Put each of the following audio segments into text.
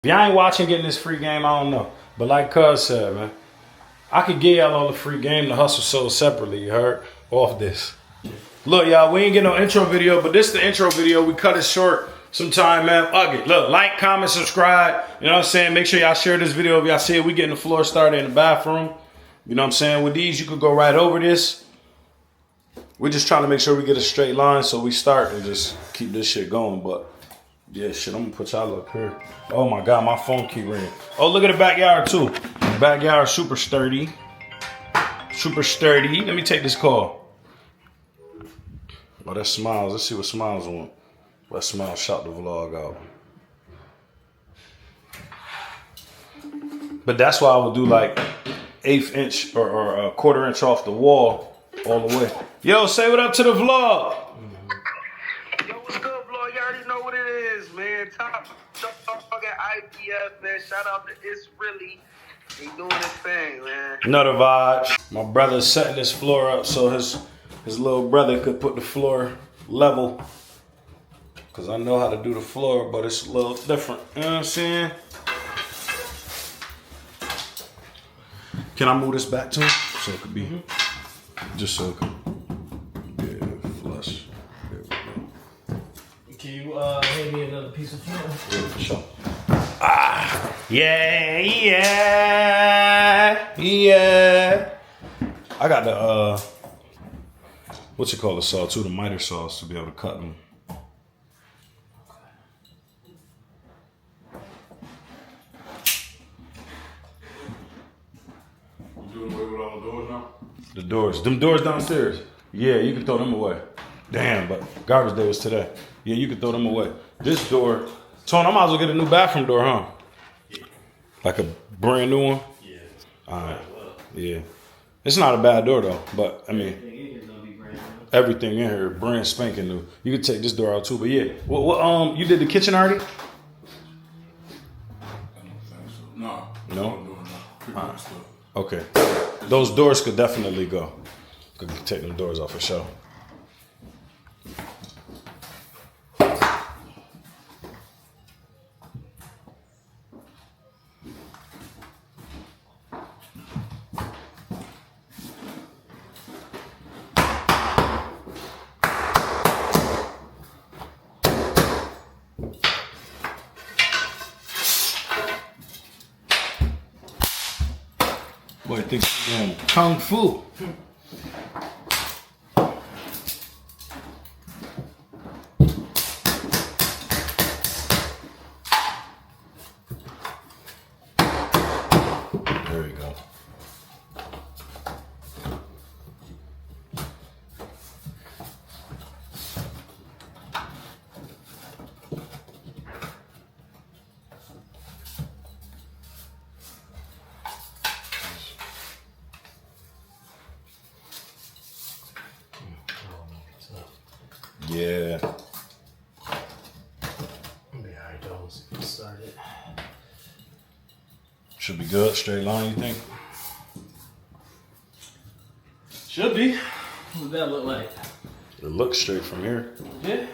If y'all ain't watching getting this free game, I don't know. But like Cuz said, man, I could give y'all all the free game to hustle sold separately, you heard? Off this. Look, y'all, we ain't get no intro video, but this is the intro video. We cut it short sometime, man. Fuck it. Look, like, comment, subscribe. You know what I'm saying? Make sure y'all share this video if y'all see it. We getting the floor started in the bathroom. You know what I'm saying? With these, you could go right over this. We're just trying to make sure we get a straight line so we start and just keep this shit going. But yeah, shit, I'm gonna put y'all up here. Oh my God, my phone keep ringing. Oh, look at the backyard too. The backyard super sturdy. Super sturdy. Let me take this call. Oh, that's Smiles. Let's see what Smiles want. Let Smiles shout the vlog out. But that's why I would do like 1/8 inch or a 1/4 inch off the wall all the way. Yo, say what up to the vlog. Yo, what's good, vlog? You already know what it is, man. Top dog at IPF, man. Shout out to It's Really. He doing his thing, man. Another vibe. My brother's setting this floor up so his little brother could put the floor level. Cause I know how to do the floor, but it's a little different. You know what I'm saying? Can I move this back to him? So it could be, just so it could, yeah, flush. There we go. Can you hand me another piece of film? Yeah, for sure. Ah, yeah, yeah, yeah. I got the, what's it called, the saw too, the miter saws to be able to cut them. Doing away with all the doors now? The doors, them doors downstairs. Yeah, you can throw them away. Damn, but garbage day was today. Yeah, you can throw them away. This door, Tone, I might as well get a new bathroom door, huh? Yeah. Like a brand new one? Yeah. All right. Yeah. It's not a bad door though, but I mean, everything in here brand spanking new. You could take this door out too, but yeah. What you did the kitchen already? I don't think so. No. No? I'm doing that. Pretty much stuff. Okay. Those doors could definitely go. Could take them doors off for sure. Boy, I think you're doing kung fu. There we go. Yeah. Yeah, alright, let's get started. Should be good. Straight line, you think? Should be. What does that look like? It looks straight from here. Yeah.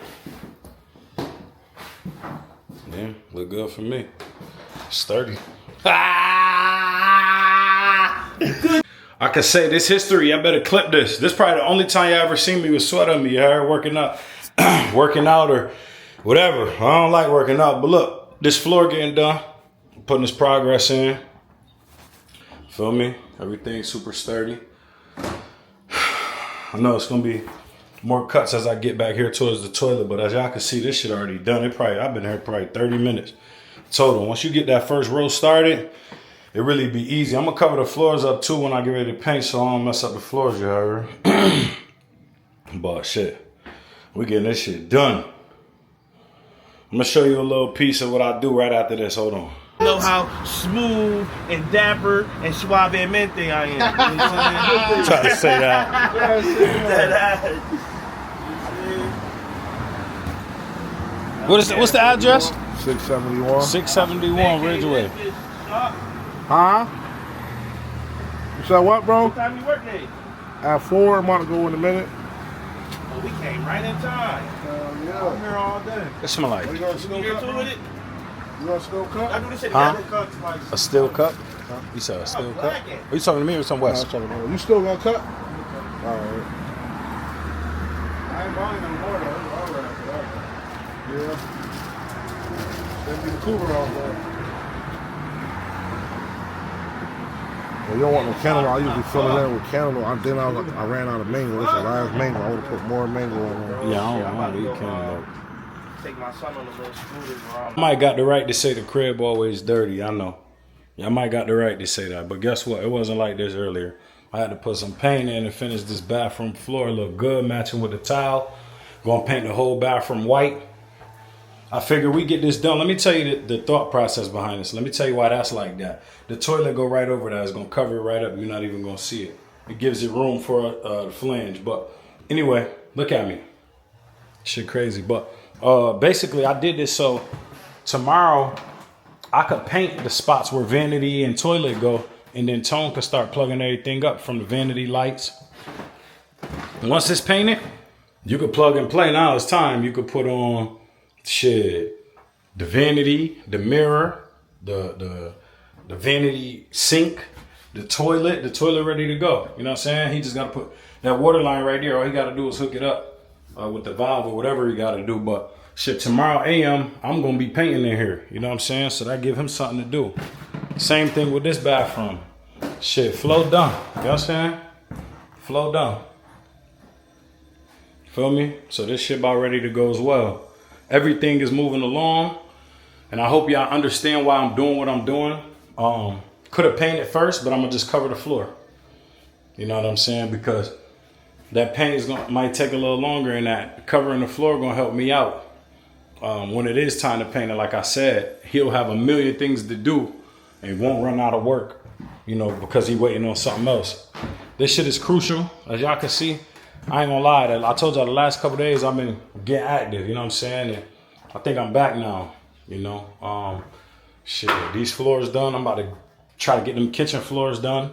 Yeah, look good for me. Sturdy. I could say this history. I better clip this. This probably the only time you ever seen me with sweat on me. You heard working out, working out or whatever. I don't like working out, but look, this floor getting done. Putting this progress in. Feel me? Everything's super sturdy. I know it's gonna be more cuts as I get back here towards the toilet, but as y'all can see, this shit already done. I've been here probably 30 minutes total. Once you get that first row started, it really be easy. I'm gonna cover the floors up too when I get ready to paint so I don't mess up the floors, you heard? But shit, we getting this shit done. I'm gonna show you a little piece of what I do right after this. Hold on. Know how smooth and dapper and suavemente I am. You know what I'm saying? Try to say that. What's the address? 671. 671 Ridgeway. Huh? You said what, bro? What time you work day? At 4, I'm about to go in a minute. Oh, we came right in time. Yeah. I'm here all day. It smell like. What you gonna You smoke here up, too bro? with it? You want a steel I cup? do this shit Huh? together, cut twice. A steel cup? You said a steel cup? black it. Are you talking to me or some No, I'm West? talking about you still gonna cut? Alright. I ain't buying no more though. Alright. Yeah. That'd be the cooler out there. Well, you don't want no cantaloupe. I usually fill it in with cantaloupe. Then I ran out of mango. This is the last mango. I would have put more mango on there. Yeah, I don't eat cantaloupe. Take my son on the little scooters around. I might got the right to say the crib always dirty. I know. Yeah, I might got the right to say that. But guess what? It wasn't like this earlier. I had to put some paint in and finish this bathroom floor. Look good, matching with the tile. Gonna paint the whole bathroom white. I figure we get this done. Let me tell you the thought process behind this. Let me tell you why that's like that. The toilet go right over that. It's gonna cover it right up. You're not even gonna see it. It gives it room for a flange. But anyway, look at me. Shit crazy. But basically I did this so tomorrow I could paint the spots where vanity and toilet go, and then Tone could start plugging everything up from the vanity lights. And once it's painted, you could plug and play. Now it's time. You could put on shit, the vanity, the mirror, the vanity sink, the toilet ready to go. You know what I'm saying? He just got to put that water line right there. All he got to do is hook it up with the valve or whatever he got to do. But shit, tomorrow AM, I'm going to be painting in here. You know what I'm saying? So that give him something to do. Same thing with this bathroom. Shit, flow done. You know what I'm saying? Flow done. Feel me? So this shit about ready to go as well. Everything is moving along, and I hope y'all understand why I'm doing what I'm doing. Could have painted first, but I'm gonna just cover the floor. You know what I'm saying? Because that paint might take a little longer, and that covering the floor gonna help me out. When it is time to paint it, like I said, he'll have a million things to do, and won't run out of work. You know, because he's waiting on something else. This shit is crucial, as y'all can see. I ain't gonna lie, I told y'all the last couple days I've been getting active, you know what I'm saying? And I think I'm back now, you know. Shit, these floors done. I'm about to try to get them kitchen floors done.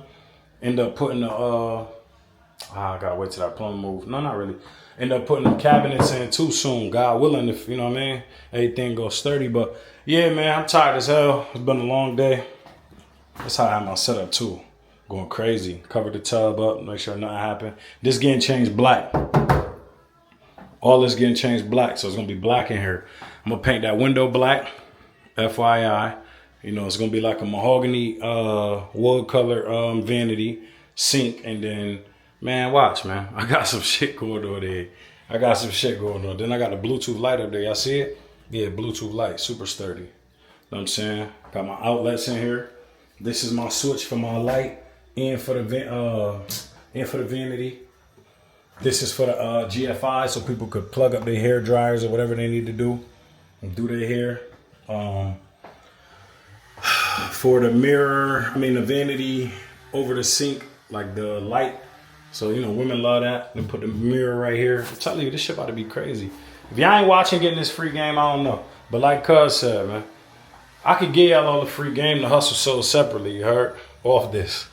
End up putting the, I gotta wait till that plumber move. No, not really. End up putting the cabinets in too soon, God willing, if you know what I mean? Everything goes sturdy, but yeah, man, I'm tired as hell. It's been a long day. That's how I have my setup too. Going crazy. Cover the tub up, make sure nothing happened. This getting changed black. All this getting changed black, so it's gonna be black in here. I'm gonna paint that window black, FYI. You know, it's gonna be like a mahogany wood color vanity sink, and then, man, watch, man. I got some shit going on there. Then I got the Bluetooth light up there. Y'all see it? Yeah, Bluetooth light, super sturdy. Know what I'm saying? Got my outlets in here. This is my switch for my light. And for the vanity. This is for the GFI, so people could plug up their hair dryers or whatever they need to do and do their hair. For the mirror, the vanity over the sink, like the light. So, you know, women love that. They put the mirror right here. I'm telling you, this shit about to be crazy. If y'all ain't watching, getting this free game, I don't know. But like Cuz said, man, I could give y'all all the free game. The hustle sold separately, you heard? Off this.